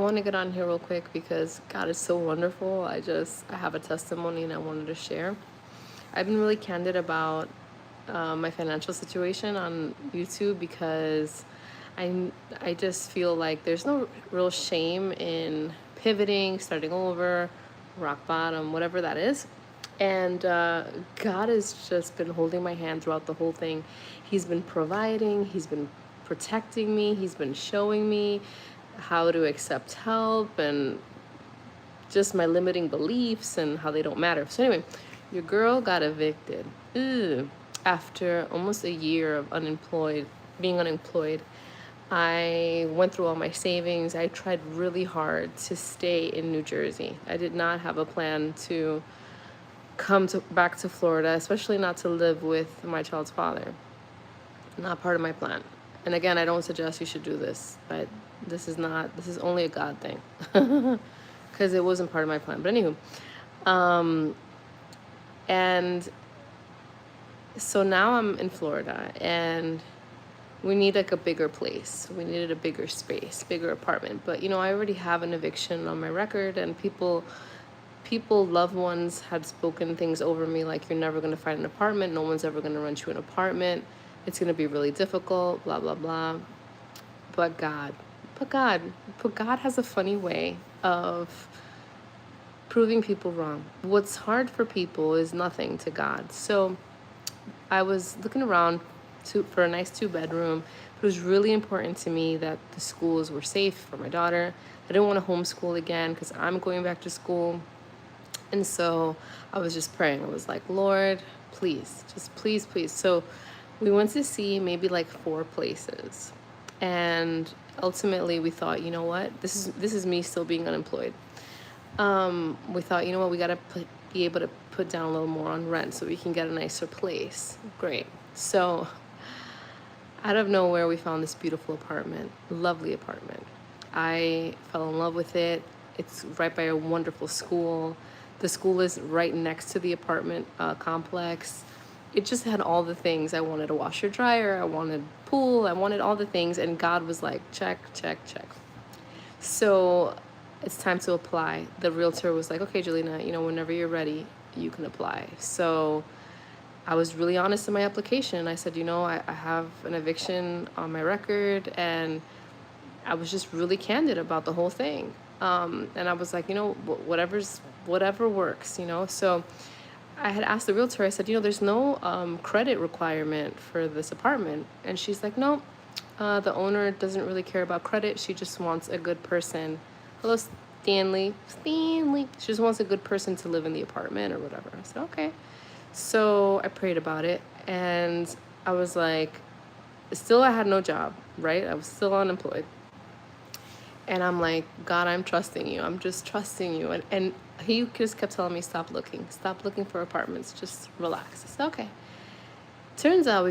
want to get on here real quick because God is so wonderful. I have a testimony and I wanted to share. I've been really candid about my financial situation on YouTube because I just feel like there's no real shame in pivoting, starting over, rock bottom, whatever that is. And God has just been holding my hand throughout the whole thing. He's been providing, He's been protecting me, He's been showing me how to accept help and just my limiting beliefs and how they don't matter. So, anyway, your girl got evicted. Ew. After almost a year of being unemployed. I went through all my savings. I tried really hard to stay in New Jersey. I did not have a plan to back to Florida, especially not to live with my child's father. Not part of my plan. And again, I don't suggest you should do this, but this is only a God thing. Because it wasn't part of my plan. But anywho, and so now I'm in Florida and we need like a bigger place. We needed a bigger space, bigger apartment. But I already have an eviction on my record, and people, loved ones had spoken things over me like, you're never going to find an apartment. No one's ever going to rent you an apartment. It's going to be really difficult, blah, blah, blah. But God has a funny way of proving people wrong. What's hard for people is nothing to God. So I was looking around for a nice 2-bedroom. It was really important to me that the schools were safe for my daughter. I didn't want to homeschool again because I'm going back to school. And so I was just praying. I was like, Lord, please, just please, please. So we went to see maybe like 4 places. And ultimately we thought, you know what? This is me still being unemployed. We thought, you know what? We got to be able to put down a little more on rent so we can get a nicer place. Great. So out of nowhere, we found this beautiful apartment, lovely apartment. I fell in love with it. It's right by a wonderful school. The school is right next to the apartment complex. It just had all the things. I wanted a washer dryer. I wanted pool. I wanted all the things. And God was like, check, check, check. So it's time to apply. The realtor was like, okay, Jelena, whenever you're ready, you can apply. So I was really honest in my application. I said, I have an eviction on my record, and I was just really candid about the whole thing. And I was like, whatever works, So I had asked the realtor, I said, there's no credit requirement for this apartment. And she's like, no, the owner doesn't really care about credit. She just wants a good person. Hello, Stanley. She just wants a good person to live in the apartment or whatever. I said, okay. So I prayed about it, and I was like, still I had no job, right? I was still unemployed. And I'm like, God, I'm trusting you. I'm just trusting you. And he just kept telling me, stop looking for apartments. Just relax. I said, okay. Turns out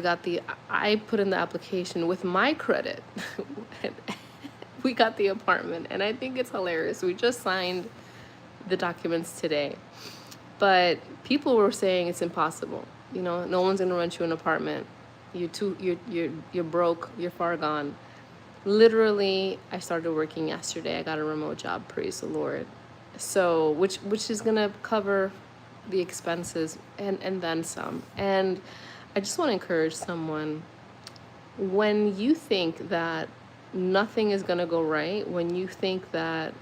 I put in the application with my credit. We got the apartment, and I think it's hilarious. We just signed the documents today. But people were saying it's impossible. No one's gonna rent you an apartment. You're broke. You're far gone. Literally, I started working yesterday. I got a remote job. Praise the Lord. So, which is gonna cover the expenses and then some. And I just want to encourage someone, when you think that nothing is gonna go right, when you think that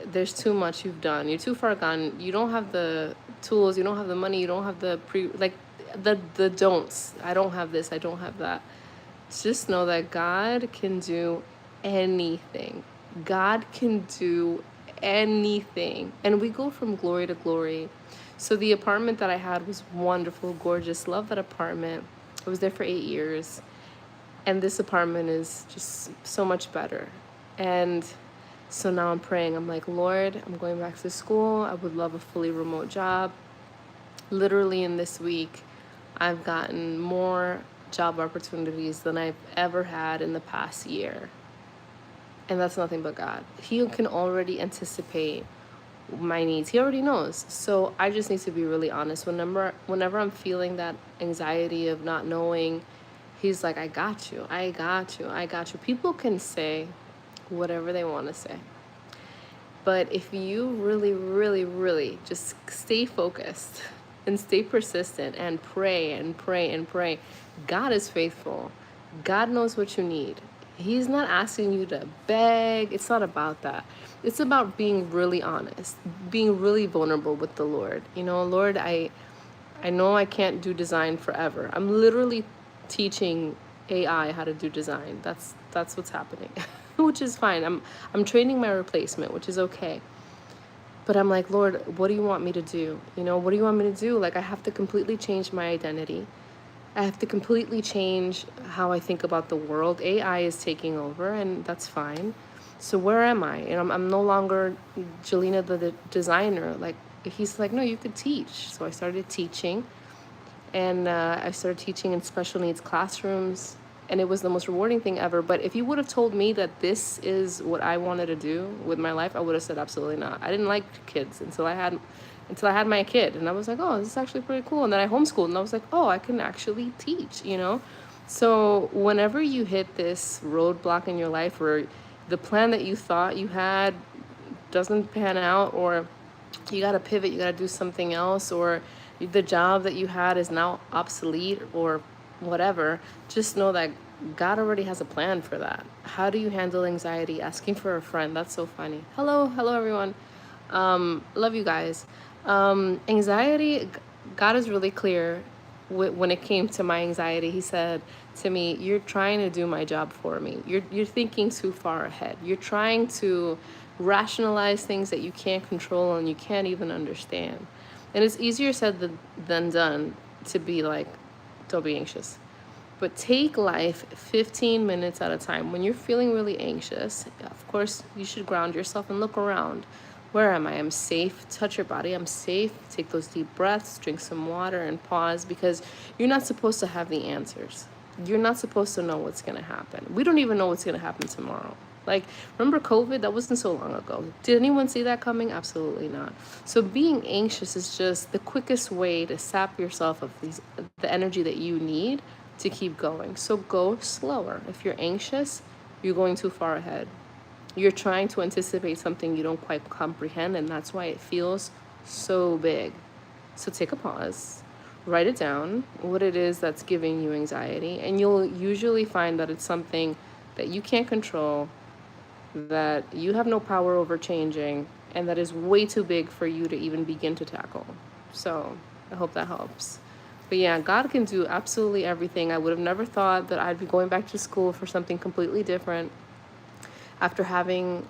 there's too much you've done, you're too far gone, you don't have the tools, you don't have the money, you don't have the the don'ts. I don't have this, I don't have that. Just know that God can do anything. God can do anything. And we go from glory to glory. So the apartment that I had was wonderful, gorgeous. Love that apartment. I was there for 8 years. And this apartment is just so much better. And so now I'm praying. I'm like, Lord, I'm going back to school. I would love a fully remote job. Literally in this week, I've gotten more job opportunities than I've ever had in the past year. And that's nothing but God. He can already anticipate my needs. He already knows. So I just need to be really honest. Whenever I'm feeling that anxiety of not knowing, He's like, I got you. People can say whatever they want to say. But if you really, really, really just stay focused and stay persistent and pray and pray and pray, God is faithful. God knows what you need. He's not asking you to beg. It's not about that. It's about being really honest, being really vulnerable with the Lord. Lord, I know I can't do design forever. I'm literally teaching AI how to do design. That's what's happening, which is fine. I'm training my replacement, which is okay. But I'm like, Lord, what do you want me to do? What do you want me to do? Like, I have to completely change my identity. I have to completely change how I think about the world. AI is taking over, and that's fine. So where am I? I'm no longer Jelena the designer. Like, he's like, no, you could teach. So I started teaching, and I started teaching in special needs classrooms, and it was the most rewarding thing ever. But if you would have told me that this is what I wanted to do with my life, I would have said absolutely not. I didn't like kids until I had my kid, and I was like, oh, this is actually pretty cool. And then I homeschooled, and I was like, oh, I can actually teach. So whenever you hit this roadblock in your life, where the plan that you thought you had doesn't pan out, or you got to pivot, you got to do something else, or the job that you had is now obsolete, or whatever, just know that God already has a plan for that. How do you handle anxiety? Asking for a friend. That's so funny. Hello everyone. Love you guys. Anxiety, God is really clear when it came to my anxiety. He said to me, you're trying to do my job for me. You're thinking too far ahead. You're trying to rationalize things that you can't control and you can't even understand. And it's easier said than done to be like, don't be anxious. But take life 15 minutes at a time. When you're feeling really anxious, of course, you should ground yourself and look around. Where am I? I'm safe. Touch your body. I'm safe. Take those deep breaths, drink some water, and pause, because you're not supposed to have the answers. You're not supposed to know what's going to happen. We don't even know what's going to happen tomorrow. Like, remember COVID? That wasn't so long ago. Did anyone see that coming? Absolutely not. So being anxious is just the quickest way to sap yourself of the energy that you need to keep going. So go slower. If you're anxious, you're going too far ahead. You're trying to anticipate something you don't quite comprehend, and that's why it feels so big. So take a pause, write it down, what it is that's giving you anxiety, and you'll usually find that it's something that you can't control, that you have no power over changing, and that is way too big for you to even begin to tackle. So I hope that helps. But yeah, God can do absolutely everything. I would have never thought that I'd be going back to school for something completely different after having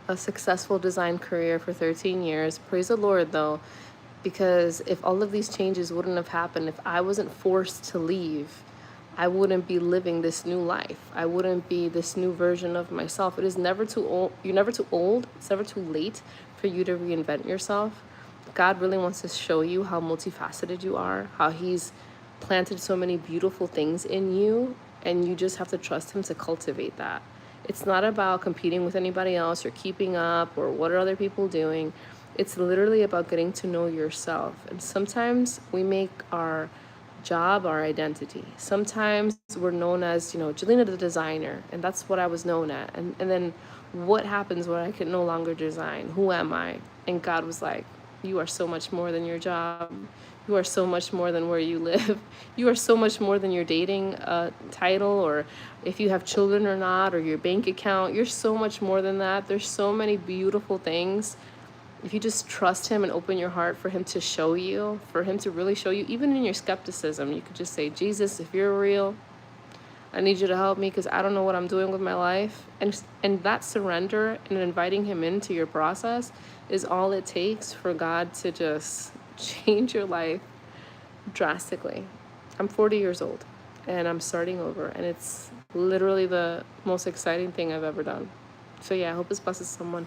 a successful design career for 13 years. Praise the Lord, though, because if all of these changes wouldn't have happened, if I wasn't forced to leave, I wouldn't be living this new life. I wouldn't be this new version of myself. It is never too old. You're never too old. It's never too late for you to reinvent yourself. God really wants to show you how multifaceted you are, how He's planted so many beautiful things in you, and you just have to trust Him to cultivate that. It's not about competing with anybody else or keeping up or what are other people doing. It's literally about getting to know yourself. And sometimes we make our job our identity. Sometimes we're known as, Jelena the designer, and that's what I was known at. And then what happens when I can no longer design? Who am I? And God was like, you are so much more than your job. You are so much more than where you live. You are so much more than your dating title, or if you have children or not, or your bank account. You're so much more than that. There's so many beautiful things. If you just trust Him and open your heart for Him to show you, for Him to really show you, even in your skepticism, you could just say, Jesus, if you're real, I need you to help me, because I don't know what I'm doing with my life. And that surrender and inviting Him into your process is all it takes for God to just change your life drastically. I'm 40 years old and I'm starting over, and it's literally the most exciting thing I've ever done. So yeah, I hope this blesses someone.